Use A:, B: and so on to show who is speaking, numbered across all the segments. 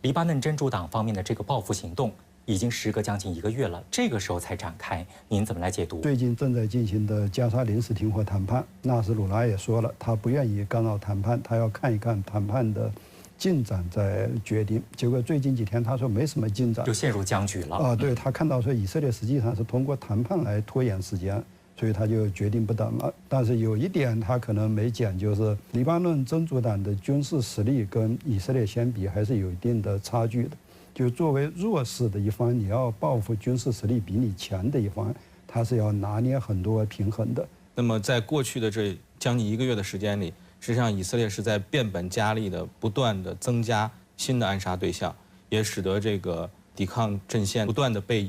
A: 黎巴嫩真主党方面的这个报复行动已经时隔将近1个月了，这个时候才展开，您怎么来解读？
B: 最近正在进行的加沙临时停火谈判，纳什鲁拉也说了，他不愿意干扰谈判，他要看一看谈判的进展再决定。结果最近几天他说没什么进展，
A: 就陷入僵局了。
B: 对，他看到说以色列实际上是通过谈判来拖延时间，所以他就决定不等了。但是有一点他可能没讲，就是黎巴嫩真主党的军事实力跟以色列相比还是有一定的差距的。就作为弱势的一方，你要报复军事实力比你强的一方，他是要拿捏很多平衡的。
C: 那么在过去的这将近1个月的时间里，实际上以色列是在变本加厉的不断的增加新的暗杀对象，也使得这个抵抗阵线不断的被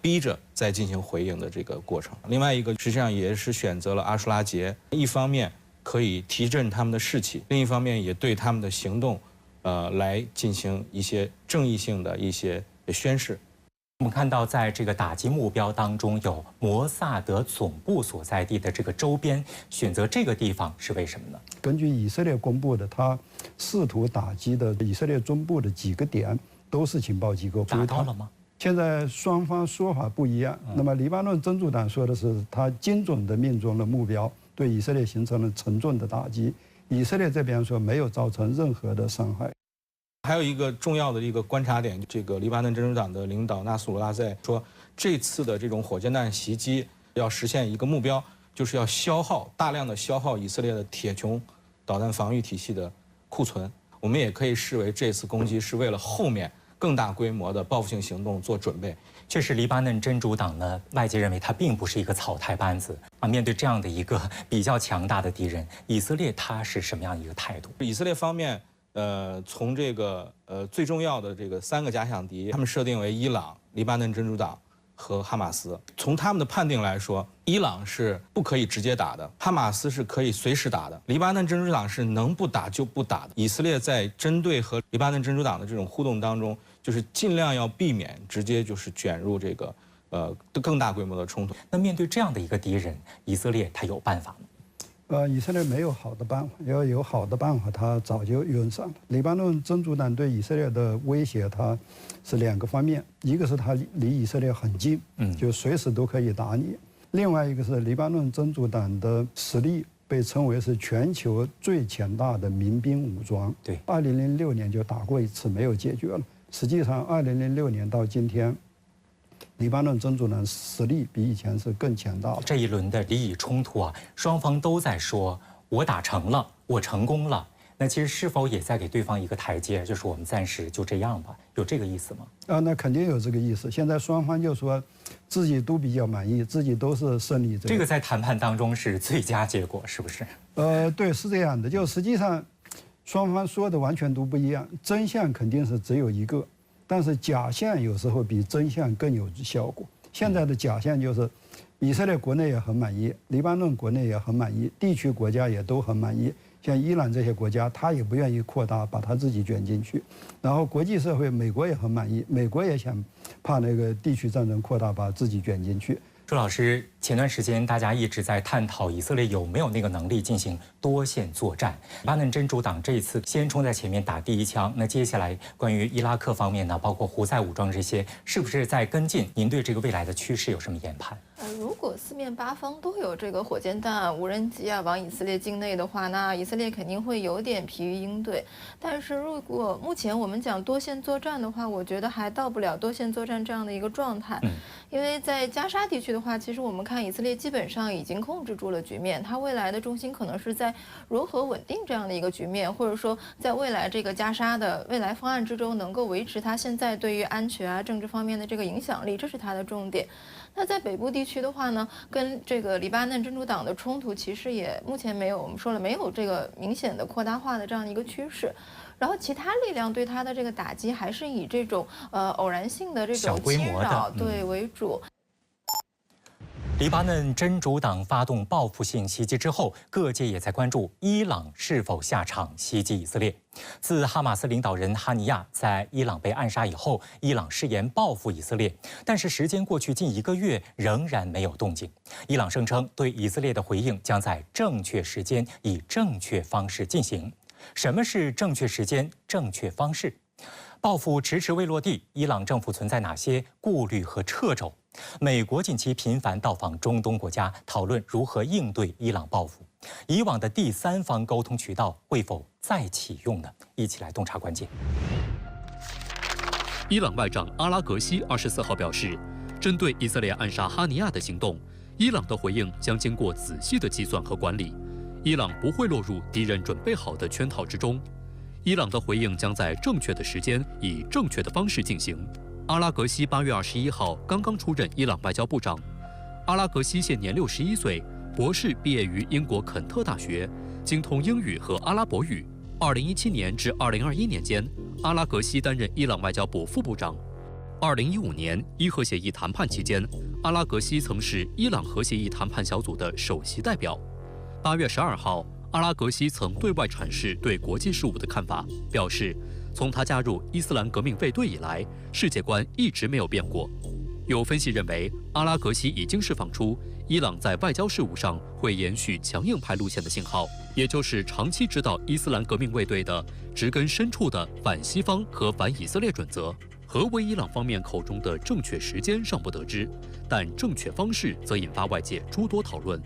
C: 逼着在进行回应的这个过程。另外一个实际上也是选择了阿舒拉节，一方面可以提振他们的士气，另一方面也对他们的行动来进行一些正义性的一些宣示。
A: 我们看到，在这个打击目标当中，有摩萨德总部所在地的这个周边，选择这个地方是为什么呢？
B: 根据以色列公布的，他试图打击的以色列中部的几个点都是情报机构。
A: 达到了吗？
B: 现在双方说法不一样。那么黎巴嫩真主党说的是，他精准地命中了目标，对以色列形成了沉重的打击。以色列这边说没有造成任何的伤害。
C: 还有一个重要的一个观察点，这个黎巴嫩真主党的领导纳苏鲁拉在说，这次的这种火箭弹袭击要实现一个目标，就是要大量的消耗以色列的铁穹导弹防御体系的库存。我们也可以视为这次攻击是为了后面更大规模的报复性行动做准备。
A: 确实，黎巴嫩真主党呢，外界认为它并不是一个草台班子啊。面对这样的一个比较强大的敌人，以色列它是什么样一个态度？
C: 以色列方面，从这个最重要的这个3个假想敌，他们设定为伊朗、黎巴嫩真主党和哈马斯。从他们的判定来说，伊朗是不可以直接打的，哈马斯是可以随时打的，黎巴嫩真主党是能不打就不打的。以色列在针对和黎巴嫩真主党的这种互动当中，就是尽量要避免直接就是卷入这个更大规模的冲突。
A: 那面对这样的一个敌人，以色列它有办法吗？
B: 以色列没有好的办法，要有好的办法，他早就用上了。黎巴嫩真主党对以色列的威胁，它是2个方面，一个是它离以色列很近，就随时都可以打你；另外一个是黎巴嫩真主党的实力被称为是全球最强大的民兵武装。
A: 对
B: ，2006年就打过一次，没有解决了。实际上，2006年到今天，黎巴嫩真主党实力比以前是更强大了。
A: 这一轮的黎以冲突啊，双方都在说我打成了，我成功了。那其实是否也在给对方一个台阶，就是我们暂时就这样吧？有这个意思吗？
B: 那肯定有这个意思。现在双方就说自己都比较满意，自己都是胜利者。
A: 这个在谈判当中是最佳结果，是不是？
B: 对，是这样的。就实际上，双方说的完全都不一样，真相肯定是只有一个。但是假象有时候比真相更有效果。现在的假象就是，以色列国内也很满意，黎巴嫩国内也很满意，地区国家也都很满意。像伊朗这些国家，他也不愿意扩大，把他自己卷进去。然后国际社会，美国也很满意，美国也想怕那个地区战争扩大，把自己卷进去。
A: 朱老师，前段时间大家一直在探讨以色列有没有那个能力进行多线作战。黎巴嫩真主党这一次先冲在前面打第一枪，那接下来关于伊拉克方面呢，包括胡塞武装这些，是不是在跟进？您对这个未来的趋势有什么研判？
D: 如果4面8方都有这个火箭弹、无人机啊往以色列境内的话，那以色列肯定会有点疲于应对。但是如果目前我们讲多线作战的话，我觉得还到不了多线作战这样的一个状态。因为在加沙地区的话，其实我们看以色列基本上已经控制住了局面，它未来的重心可能是在如何稳定这样的一个局面，或者说在未来这个加沙的未来方案之中，能够维持它现在对于安全啊、政治方面的这个影响力，这是它的重点。那在北部地区的话呢，跟这个黎巴嫩真主党的冲突其实也目前没有，我们说了没有这个明显的扩大化的这样的一个趋势。然后其他力量对它的这个打击还是以这种偶然性的这种侵扰对为主。
A: 黎巴嫩真主党发动报复性袭击之后，各界也在关注伊朗是否下场袭击以色列。自哈马斯领导人哈尼亚在伊朗被暗杀以后，伊朗誓言报复以色列，但是时间过去近1个月，仍然没有动静。伊朗声称对以色列的回应将在正确时间以正确方式进行。什么是正确时间、正确方式？报复迟迟未落地，伊朗政府存在哪些顾虑和掣肘？美国近期频繁到访中东国家，讨论如何应对伊朗报复。以往的第三方沟通渠道会否再启用呢？一起来洞察关键。
E: 伊朗外长阿拉格西24号表示，针对以色列暗杀哈尼亚的行动，伊朗的回应将经过仔细的计算和管理，伊朗不会落入敌人准备好的圈套之中。伊朗的回应将在正确的时间，以正确的方式进行。阿拉格西8月21号刚刚出任伊朗外交部长。阿拉格西现年61岁，博士毕业于英国肯特大学，精通英语和阿拉伯语。2017年至2021年间，阿拉格西担任伊朗外交部副部长。2015年伊核协议谈判期间，阿拉格西曾是伊朗核协议谈判小组的首席代表。8月12号，阿拉格西曾对外阐释对国际事务的看法，表示，从他加入伊斯兰革命卫队以来，世界观一直没有变过。有分析认为，阿拉格西已经释放出伊朗在外交事务上会延续强硬派路线的信号，也就是长期指导伊斯兰革命卫队的植根深处的反西方和反以色列准则。何为伊朗方面口中的正确时间尚不得知，但正确方式则引发外界诸多讨论。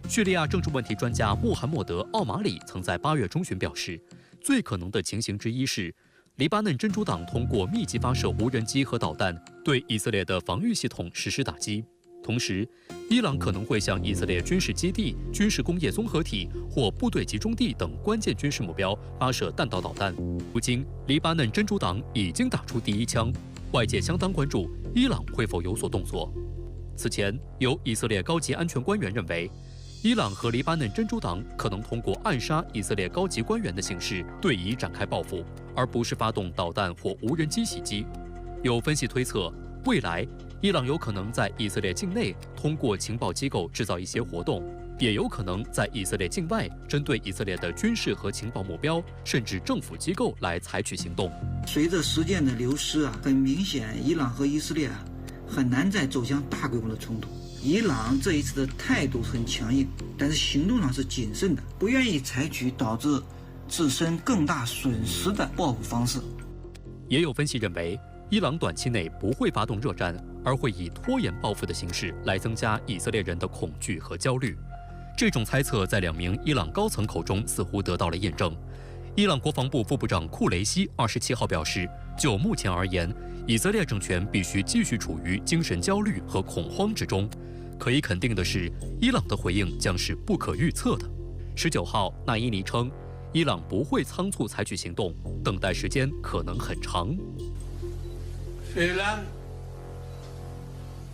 E: 叙利亚政治问题专家穆罕默德·奥马里曾在8月中旬表示，最可能的情形之一是，黎巴嫩真主党通过密集发射无人机和导弹对以色列的防御系统实施打击。同时，伊朗可能会向以色列军事基地、军事工业综合体或部队集中地等关键军事目标发射弹道导弹。如今，黎巴嫩真主党已经打出第一枪，外界相当关注伊朗会否有所动作。此前，有以色列高级安全官员认为，伊朗和黎巴嫩真主党可能通过暗杀以色列高级官员的形式对以展开报复，而不是发动导弹或无人机袭击。有分析推测，未来伊朗有可能在以色列境内通过情报机构制造一些活动，也有可能在以色列境外针对以色列的军事和情报目标，甚至政府机构来采取行动。
F: 随着时间的流失很明显，伊朗和以色列很难再走向大规模的冲突。伊朗这一次的态度很强硬，但是行动上是谨慎的，不愿意采取导致自身更大损失的报复方式。
E: 也有分析认为，伊朗短期内不会发动热战，而会以拖延报复的形式来增加以色列人的恐惧和焦虑。这种猜测在2名伊朗高层口中似乎得到了验证。伊朗国防部副部长库雷西27号表示，就目前而言，以色列政权必须继续处于精神焦虑和恐慌之中。可以肯定的是，伊朗的回应将是不可预测的。19号，纳伊尼称，伊朗不会仓促采取行动，等待时间可能很长。
G: فعلا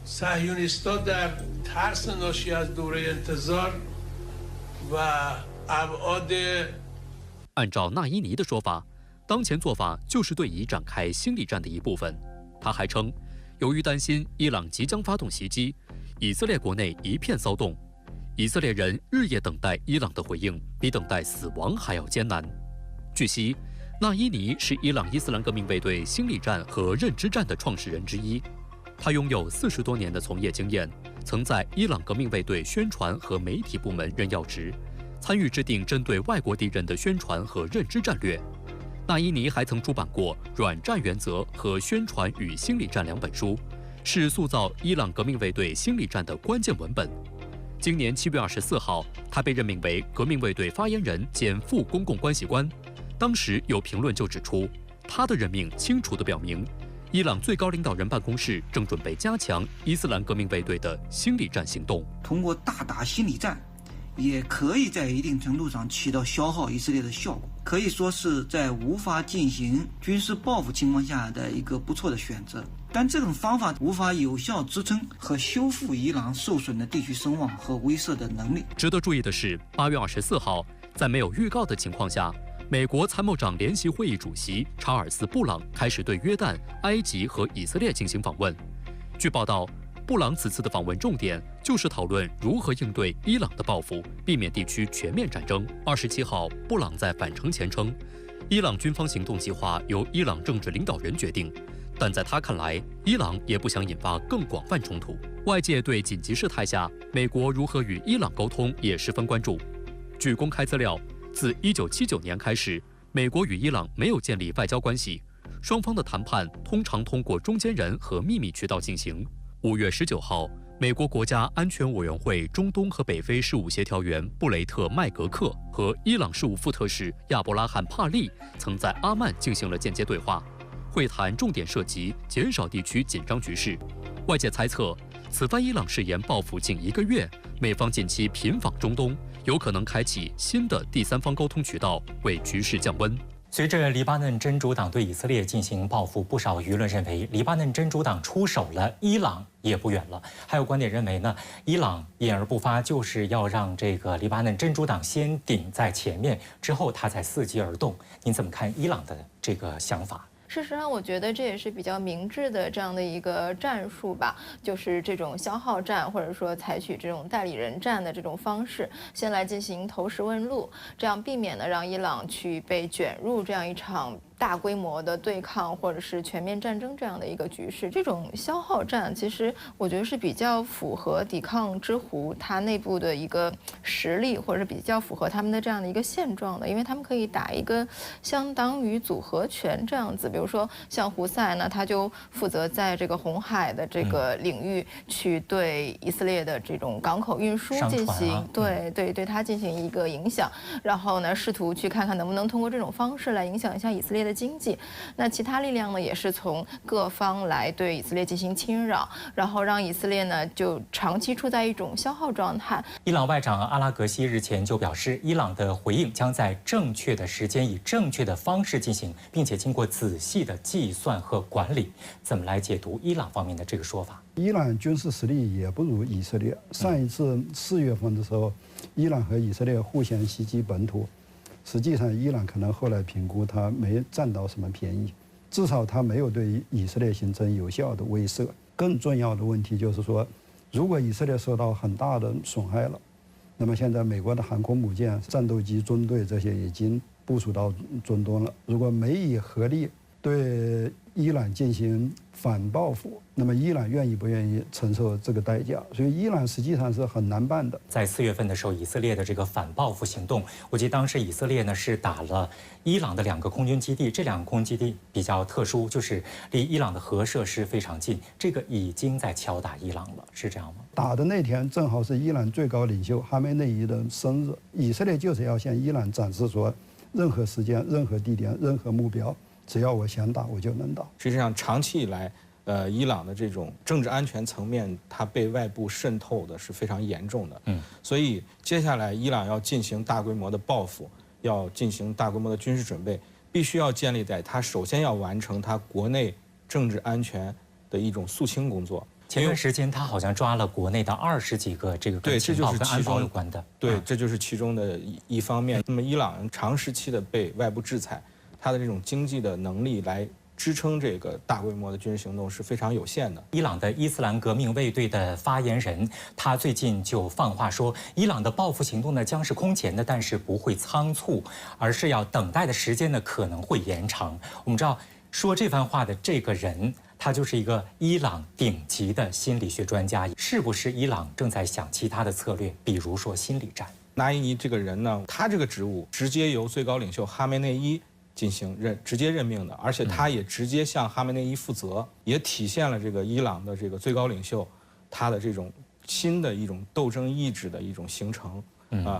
G: صهیونیست‌ها در ترس ناشی از دوره انتظار و ابعاد
E: 按照纳伊尼的说法，当前做法就是对以展开心理战的一部分。他还称，由于担心伊朗即将发动袭击，以色列国内一片骚动，以色列人日夜等待伊朗的回应，比等待死亡还要艰难。据悉，纳伊尼是伊朗伊斯兰革命卫队心理战和认知战的创始人之一，他拥有40多年的从业经验，曾在伊朗革命卫队宣传和媒体部门任要职，参与制定针对外国敌人的宣传和认知战略。纳伊尼还曾出版过《软战原则》和《宣传与心理战》2本书，是塑造伊朗革命卫队心理战的关键文本。今年7月24号，他被任命为革命卫队发言人兼副公共关系官。当时有评论就指出，他的任命清楚地表明，伊朗最高领导人办公室正准备加强伊斯兰革命卫队的心理战行动。
F: 通过大打心理战，也可以在一定程度上起到消耗以色列的效果，可以说是在无法进行军事报复情况下的一个不错的选择。但这种方法无法有效支撑和修复伊朗受损的地区声望和威慑的能力。
E: 值得注意的是，8月24号，在没有预告的情况下，美国参谋长联席会议主席查尔斯·布朗开始对约旦、埃及和以色列进行访问。据报道，布朗此次的访问重点就是讨论如何应对伊朗的报复，避免地区全面战争。27号，布朗在返程前称，伊朗军方行动计划由伊朗政治领导人决定，但在他看来，伊朗也不想引发更广泛冲突。外界对紧急事态下美国如何与伊朗沟通也十分关注。据公开资料，自1979年开始，美国与伊朗没有建立外交关系。双方的谈判通常通过中间人和秘密渠道进行。5月19号，美国国家安全委员会中东和北非事务协调员布雷特·麦格克和伊朗事务副特使亚伯拉罕·帕利曾在阿曼进行了间接对话，会谈重点涉及减少地区紧张局势。外界猜测，此番伊朗誓言报复近1个月，美方近期频访中东，有可能开启新的第三方沟通渠道，为局势降温。
A: 随着黎巴嫩真主党对以色列进行报复，不少舆论认为黎巴嫩真主党出手了，伊朗也不远了。还有观点认为呢，伊朗隐而不发，就是要让这个黎巴嫩真主党先顶在前面，之后他才伺机而动。您怎么看伊朗的这个想法？
D: 事实上，我觉得这也是比较明智的这样的一个战术吧，就是这种消耗战，或者说采取这种代理人战的这种方式，先来进行投石问路，这样避免呢让伊朗去被卷入这样一场大规模的对抗或者是全面战争这样的一个局势。这种消耗战其实我觉得是比较符合抵抗之狐它内部的一个实力，或者是比较符合他们的这样的一个现状的，因为他们可以打一个相当于组合拳这样子。比如说像胡塞呢，他就负责在这个红海的这个领域去对以色列的这种港口运输进行对它进行一个影响，然后呢试图去看看能不能通过这种方式来影响一下以色列的经济。那其他力量呢，也是从各方来对以色列进行侵扰，然后让以色列呢就长期处在一种消耗状态。
A: 伊朗外长阿拉格西日前就表示，伊朗的回应将在正确的时间以正确的方式进行，并且经过仔细的计算和管理。怎么来解读伊朗方面的这个说法？
B: 伊朗军事实力也不如以色列。上一次4月份的时候，伊朗和以色列互相袭击本土，实际上伊朗可能后来评估他没占到什么便宜，至少他没有对以色列形成有效的威慑。更重要的问题就是说，如果以色列受到很大的损害了，那么现在美国的航空母舰、战斗机、中队这些已经部署到中东了，如果美以合力对伊朗进行反报复，那么伊朗愿意不愿意承受这个代价？所以伊朗实际上是很难办的。
A: 在4月份的时候，以色列的这个反报复行动，我记得当时以色列呢是打了伊朗的2个空军基地，这2个空军基地比较特殊，就是离伊朗的核设施非常近，这个已经在敲打伊朗了，是这样吗？
B: 打的那天正好是伊朗最高领袖哈梅内伊的生日，以色列就是要向伊朗展示说，任何时间、任何地点、任何目标，只要我想打，我就能打。
C: 实际上，长期以来，伊朗的这种政治安全层面，它被外部渗透的是非常严重的。所以接下来伊朗要进行大规模的报复，要进行大规模的军事准备，必须要建立在它首先要完成它国内政治安全的一种肃清工作。
A: 前段时间他好像抓了国内的20几个这个跟情报跟安保有关的。
C: 对，这就是其中的一方面。那么伊朗长时期的被外部制裁，它的这种经济的能力来支撑这个大规模的军事行动是非常有限的。
A: 伊朗的伊斯兰革命卫队的发言人，他最近就放话说，伊朗的报复行动呢将是空前的，但是不会仓促，而是要等待的时间呢可能会延长。我们知道，说这番话的这个人，他就是一个伊朗顶级的心理学专家。是不是伊朗正在想其他的策略，比如说心理战？
C: 纳伊尼这个人呢，他这个职务直接由最高领袖哈梅内伊进行直接任命的，而且他也直接向哈梅内伊负责，也体现了这个伊朗的这个最高领袖他的这种新的一种斗争意志的一种形成，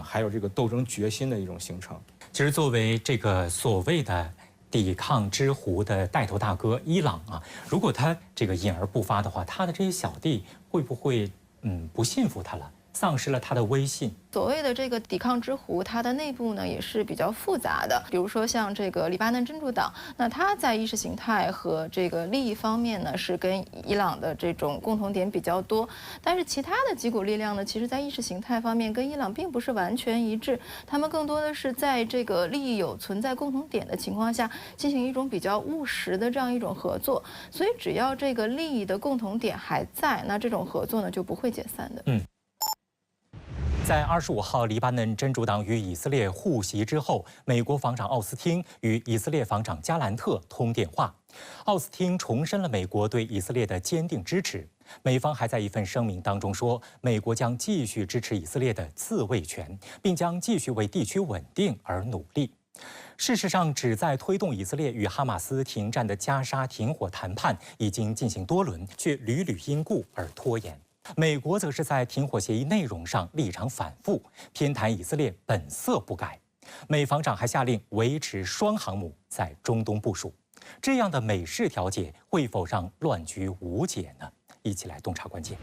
C: 还有这个斗争决心的一种形成。
A: 其实作为这个所谓的抵抗之狐的带头大哥伊朗啊，如果他这个隐而不发的话，他的这些小弟会不会不信服他了，丧失了他的威信？
D: 所谓的这个抵抗之狐，它的内部呢也是比较复杂的。比如说像这个黎巴嫩真主党，那它在意识形态和这个利益方面呢是跟伊朗的这种共同点比较多，但是其他的几股力量呢，其实在意识形态方面跟伊朗并不是完全一致，他们更多的是在这个利益有存在共同点的情况下，进行一种比较务实的这样一种合作。所以只要这个利益的共同点还在，那这种合作呢就不会解散的。
A: 在25号，黎巴嫩真主党与以色列互袭之后，美国防长奥斯汀与以色列防长加兰特通电话。奥斯汀重申了美国对以色列的坚定支持。美方还在一份声明当中说，美国将继续支持以色列的自卫权，并将继续为地区稳定而努力。事实上，旨在推动以色列与哈马斯停战的加沙停火谈判已经进行多轮，却屡屡因故而拖延。美国则是在停火协议内容上立场反复，偏袒以色列本色不改。美防长还下令维持双航母在中东部署。这样的美式调解会否让乱局无解呢？一起来洞察关键。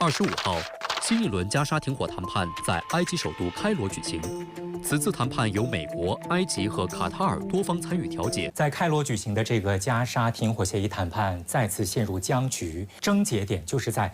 E: 25号，新一轮加沙停火谈判在埃及首都开罗举行。此次谈判由美国、埃及和卡塔尔多方参与调解。
A: 在开罗举行的这个加沙停火协议谈判再次陷入僵局，症结点就是在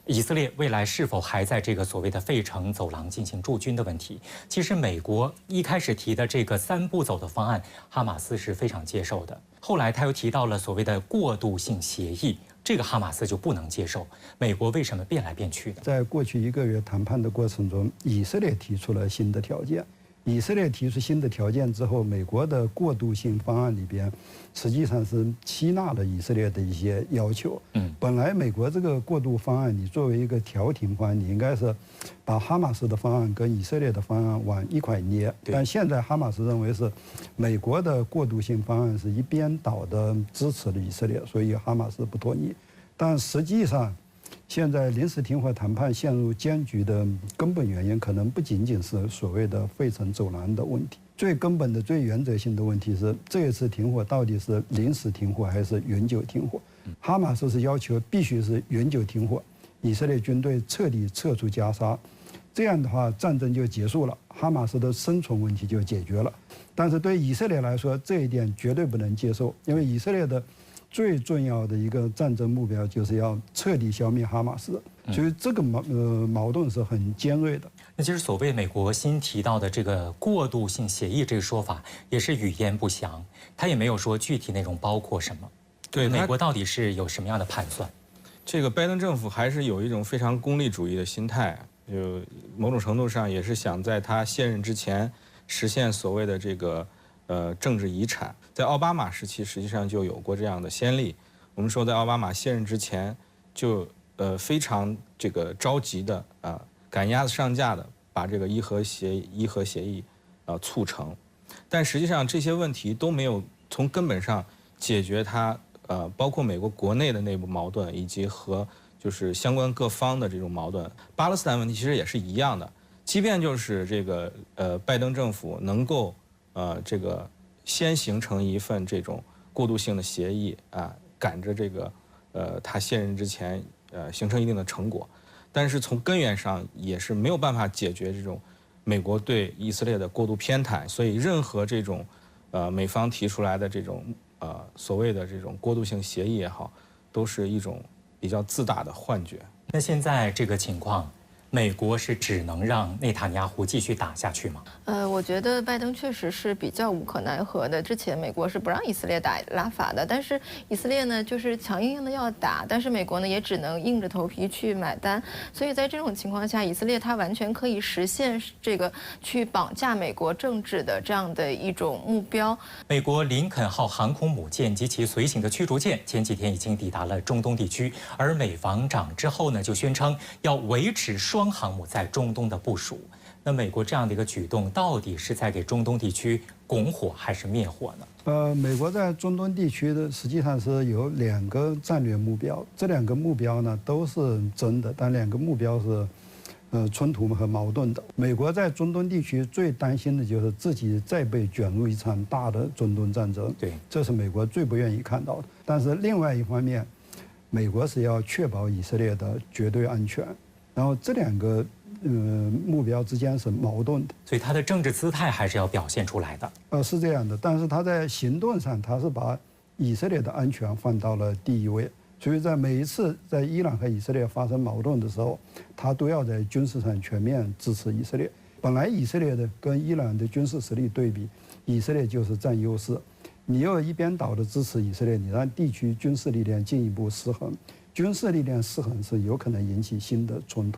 A: 以色列未来是否还在这个所谓的费城走廊进行驻军的问题。其实美国一开始提的这个3步走的方案，哈马斯是非常接受的。后来他又提到了所谓的过渡性协议，这个哈马斯就不能接受。美国为什么变来变去的？
B: 在过去1个月谈判的过程中，以色列提出了新的条件。以色列提出新的条件之后，美国的过渡性方案里边，实际上是吸纳了以色列的一些要求。本来美国这个过渡方案，你作为一个调停方案，你应该是把哈马斯的方案跟以色列的方案往一块捏。但现在哈马斯认为是美国的过渡性方案是一边倒的支持了以色列，所以哈马斯不妥协。但实际上，现在临时停火谈判陷入僵局的根本原因，可能不仅仅是所谓的费城走廊的问题，最根本的、最原则性的问题是，这一次停火到底是临时停火还是永久停火？哈马斯是要求必须是永久停火，以色列军队彻底撤出加沙，这样的话战争就结束了，哈马斯的生存问题就解决了。但是对以色列来说，这一点绝对不能接受，因为以色列的最重要的一个战争目标就是要彻底消灭哈马斯，所以这个矛盾是很尖锐的。
A: 那其实所谓美国新提到的这个过渡性协议这个说法，也是语焉不详，他也没有说具体内容包括什么。
C: 对，
A: 美国到底是有什么样的盘算？
C: 这个拜登政府还是有一种非常功利主义的心态，就某种程度上也是想在他卸任之前实现所谓的这个政治遗产。在奥巴马时期实际上就有过这样的先例。我们说在奥巴马卸任之前就非常这个着急的赶鸭子上架的把这个伊核协议促成，但实际上这些问题都没有从根本上解决它包括美国国内的内部矛盾以及和就是相关各方的这种矛盾。巴勒斯坦问题其实也是一样的，即便就是这个拜登政府能够这个先形成一份这种过渡性的协议赶着这个他卸任之前形成一定的成果，但是从根源上也是没有办法解决这种美国对以色列的过度偏袒，所以任何这种美方提出来的这种所谓的这种过渡性协议也好，都是一种比较自大的幻觉。
A: 那现在这个情况，美国是只能让内塔尼亚胡继续打下去吗？
D: 我觉得拜登确实是比较无可奈何的。之前美国是不让以色列打拉法的，但是以色列呢就是强硬的要打，但是美国呢也只能硬着头皮去买单。所以在这种情况下，以色列它完全可以实现这个去绑架美国政治的这样的一种目标。
A: 美国林肯号航空母舰及其随行的驱逐舰前几天已经抵达了中东地区，而美防长之后呢就宣称要维持双航母在中东的部署。那美国这样的一个举动，到底是在给中东地区拱火还是灭火呢？
B: 美国在中东地区的实际上是有2个战略目标，这2个目标呢都是真的，但2个目标是冲突和矛盾的。美国在中东地区最担心的就是自己再被卷入一场大的中东战争，
A: 对，
B: 这是美国最不愿意看到的。但是另外一方面，美国是要确保以色列的绝对安全，然后这2个目标之间是矛盾的，
A: 所以他的政治姿态还是要表现出来的。
B: 是这样的，但是他在行动上，他是把以色列的安全放到了第一位，所以在每一次在伊朗和以色列发生矛盾的时候，他都要在军事上全面支持以色列。本来以色列的跟伊朗的军事实力对比，以色列就是占优势。你要一边倒的支持以色列，你让地区军事力量进一步失衡，军事力量失衡是有可能引起新的冲突。